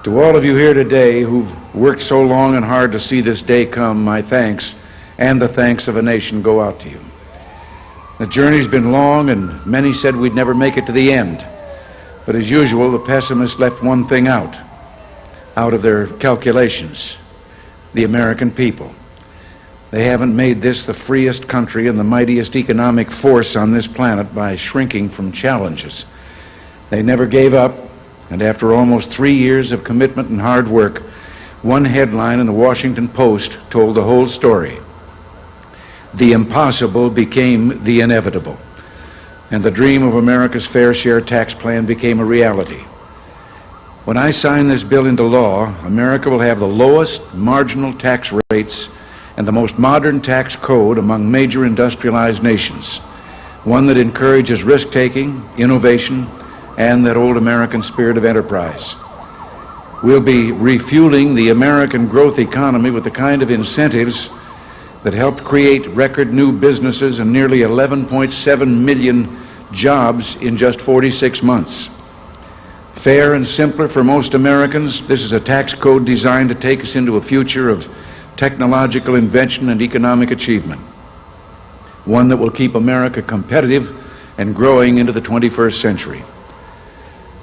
To all of you here today who've worked so long and hard to see this day come, my thanks and the thanks of a nation go out to you. The journey's been long, and many said we'd never make it to the end. But as usual, the pessimists left one thing out of their calculations: the American people. They haven't made this the freest country and the mightiest economic force on this planet by shrinking from challenges. They never gave up, and after almost 3 years of commitment and hard work, one headline in the Washington Post told the whole story. The impossible became the inevitable, and the dream of America's fair share tax plan became a reality. When I sign this bill into law, America will have the lowest marginal tax rates and the most modern tax code among major industrialized nations, one that encourages risk-taking, innovation, and that old American spirit of enterprise. We'll be refueling the American growth economy with the kind of incentives that helped create record new businesses and nearly 11.7 million jobs in just 46 months. Fair and simpler for most Americans, this is a tax code designed to take us into a future of technological invention and economic achievement, one that will keep America competitive and growing into the 21st century.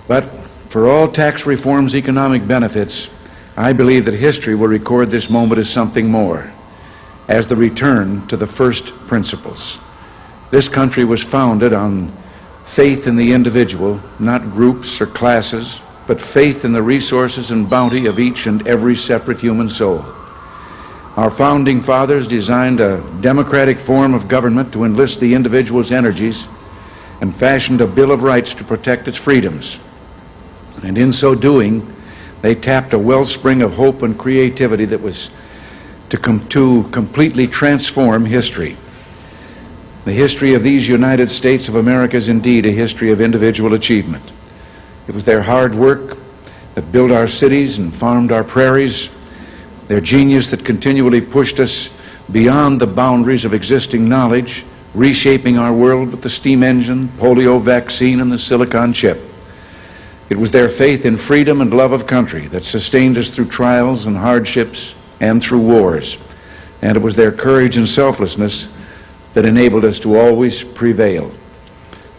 But for all tax reform's economic benefits, I believe that history will record this moment as something more, as the return to the first principles. This country was founded on faith in the individual, not groups or classes, but faith in the resources and bounty of each and every separate human soul. Our founding fathers designed a democratic form of government to enlist the individual's energies and fashioned a Bill of Rights to protect its freedoms. And in so doing, they tapped a wellspring of hope and creativity that was to completely transform history. The history of these United States of America is indeed a history of individual achievement. It was their hard work that built our cities and farmed our prairies, their genius that continually pushed us beyond the boundaries of existing knowledge, reshaping our world with the steam engine, polio vaccine, and the silicon chip. It was their faith in freedom and love of country that sustained us through trials and hardships and through wars. And it was their courage and selflessness that enabled us to always prevail.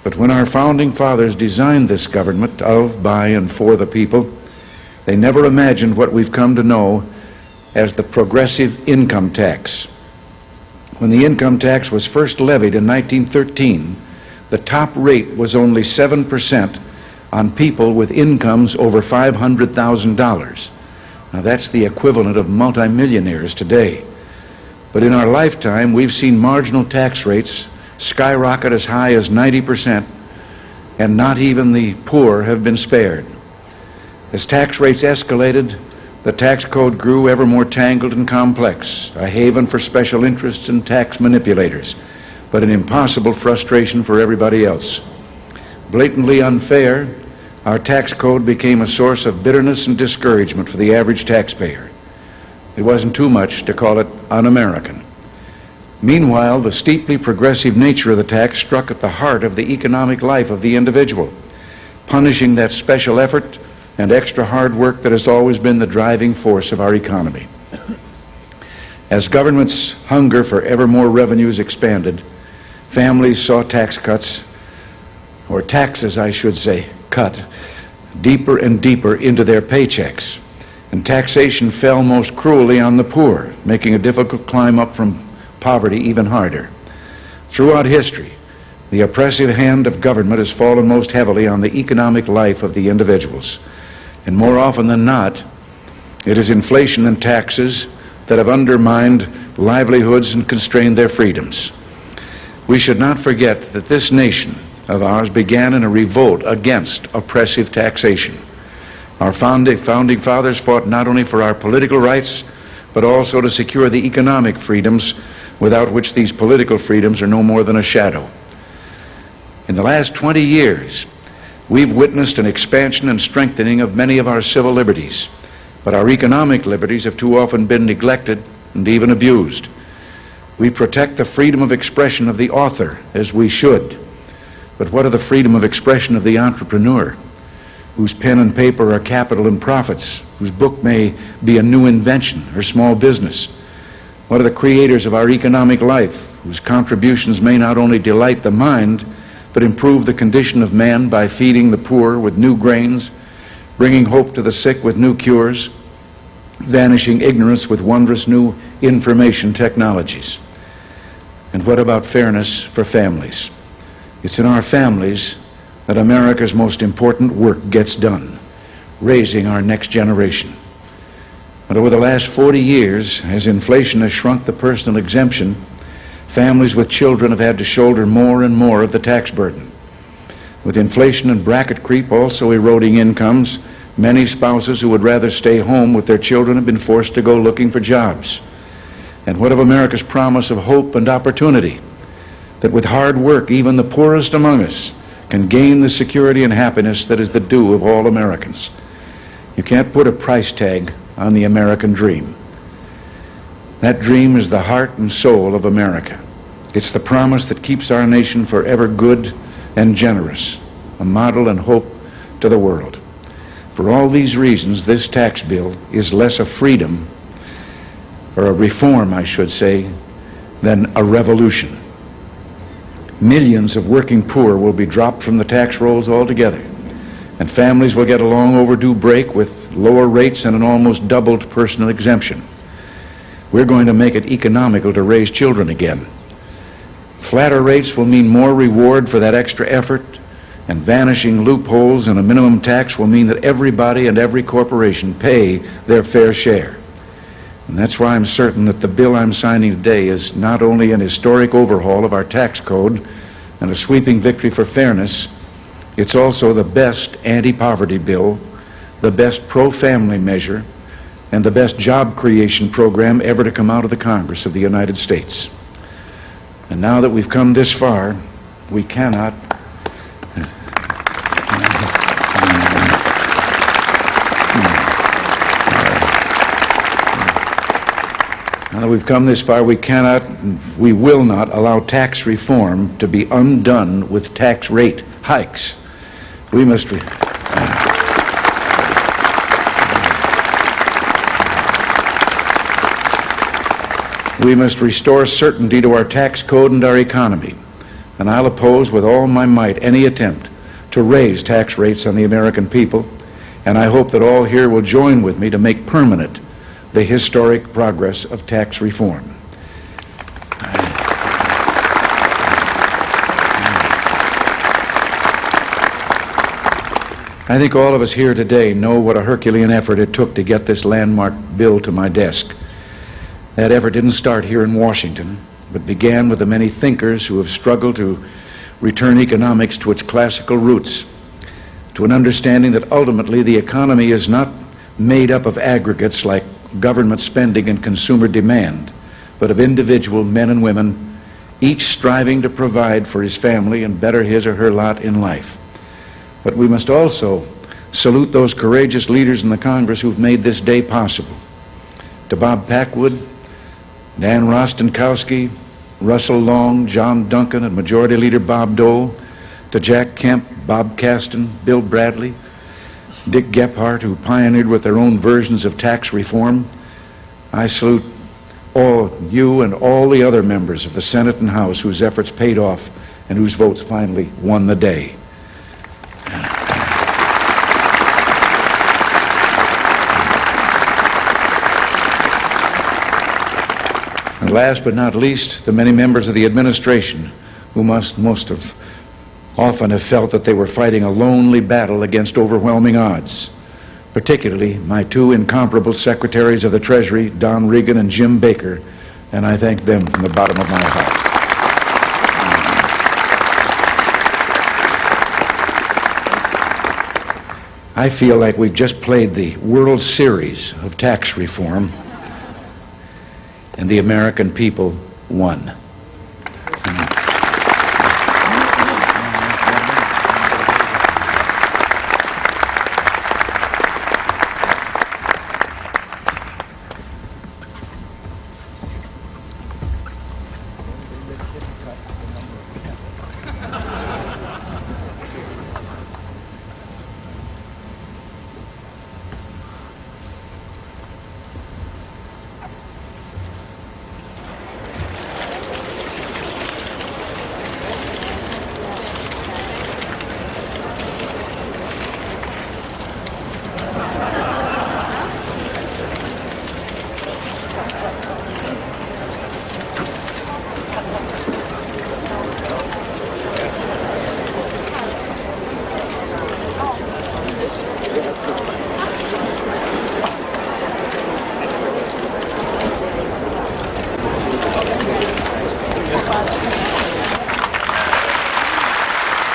But when our founding fathers designed this government of, by, and for the people, they never imagined what we've come to know as the progressive income tax. When the income tax was first levied in 1913, the top rate was only 7% on people with incomes over $500,000. Now that's the equivalent of multimillionaires today. But in our lifetime, we've seen marginal tax rates skyrocket as high as 90%, and not even the poor have been spared. As tax rates escalated, the tax code grew ever more tangled and complex, a haven for special interests and tax manipulators, but an impossible frustration for everybody else. Blatantly unfair, our tax code became a source of bitterness and discouragement for the average taxpayer. It wasn't too much to call it un-American. Meanwhile, the steeply progressive nature of the tax struck at the heart of the economic life of the individual, punishing that special effort and extra hard work that has always been the driving force of our economy. As government's hunger for ever more revenues expanded, families saw tax cuts, or taxes, I should say, cut deeper and deeper into their paychecks, and taxation fell most cruelly on the poor, making a difficult climb up from poverty even harder. Throughout history, the oppressive hand of government has fallen most heavily on the economic life of the individuals, and more often than not, it is inflation and taxes that have undermined livelihoods and constrained their freedoms. We should not forget that this nation of ours began in a revolt against oppressive taxation. Our founding fathers fought not only for our political rights, but also to secure the economic freedoms without which these political freedoms are no more than a shadow. In the last 20 years, we've witnessed an expansion and strengthening of many of our civil liberties, but our economic liberties have too often been neglected and even abused. We protect the freedom of expression of the author, as we should. But what of the freedom of expression of the entrepreneur? whose pen and paper are capital and profits, whose book may be a new invention or small business? What are the creators of our economic life, whose contributions may not only delight the mind, but improve the condition of man by feeding the poor with new grains, bringing hope to the sick with new cures, vanishing ignorance with wondrous new information technologies? And what about fairness for families? It's in our families that America's most important work gets done, raising our next generation. But over the last 40 years, as inflation has shrunk the personal exemption, families with children have had to shoulder more and more of the tax burden. With inflation and bracket creep also eroding incomes, many spouses who would rather stay home with their children have been forced to go looking for jobs. And what of America's promise of hope and opportunity? That with hard work, even the poorest among us can gain the security and happiness that is the due of all Americans. You can't put a price tag on the American dream. That dream is the heart and soul of America. It's the promise that keeps our nation forever good and generous, a model and hope to the world. For all these reasons, this tax bill is less a freedom, or a reform, I should say, than a revolution. Millions of working poor will be dropped from the tax rolls altogether, and families will get a long overdue break with lower rates and an almost doubled personal exemption. We're going to make it economical to raise children again. Flatter rates will mean more reward for that extra effort, and vanishing loopholes and a minimum tax will mean that everybody and every corporation pay their fair share. And that's why I'm certain that the bill I'm signing today is not only an historic overhaul of our tax code and a sweeping victory for fairness, it's also the best anti-poverty bill, the best pro-family measure, and the best job creation program ever to come out of the Congress of the United States. And now that we've come this far, we cannot we will not allow tax reform to be undone with tax rate hikes. We must restore certainty to our tax code and our economy, and I'll oppose with all my might any attempt to raise tax rates on the American people, and I hope that all here will join with me to make permanent the historic progress of tax reform. I think all of us here today know what a Herculean effort it took to get this landmark bill to my desk. That effort didn't start here in Washington, but began with the many thinkers who have struggled to return economics to its classical roots, to an understanding that ultimately the economy is not made up of aggregates like government spending and consumer demand, but of individual men and women, each striving to provide for his family and better his or her lot in life. But we must also salute those courageous leaders in the Congress who've made this day possible. To Bob Packwood, Dan Rostenkowski, Russell Long, John Duncan, and Majority Leader Bob Dole, to Jack Kemp, Bob Caston, Bill Bradley, Dick Gephardt, who pioneered with their own versions of tax reform, I salute all you and all the other members of the Senate and House whose efforts paid off and whose votes finally won the day. And last but not least, the many members of the administration who most have often have felt that they were fighting a lonely battle against overwhelming odds, particularly my two incomparable secretaries of the Treasury, Don Reagan and Jim Baker, and I thank them from the bottom of my heart. I feel like we've just played the World Series of tax reform, and the American people won.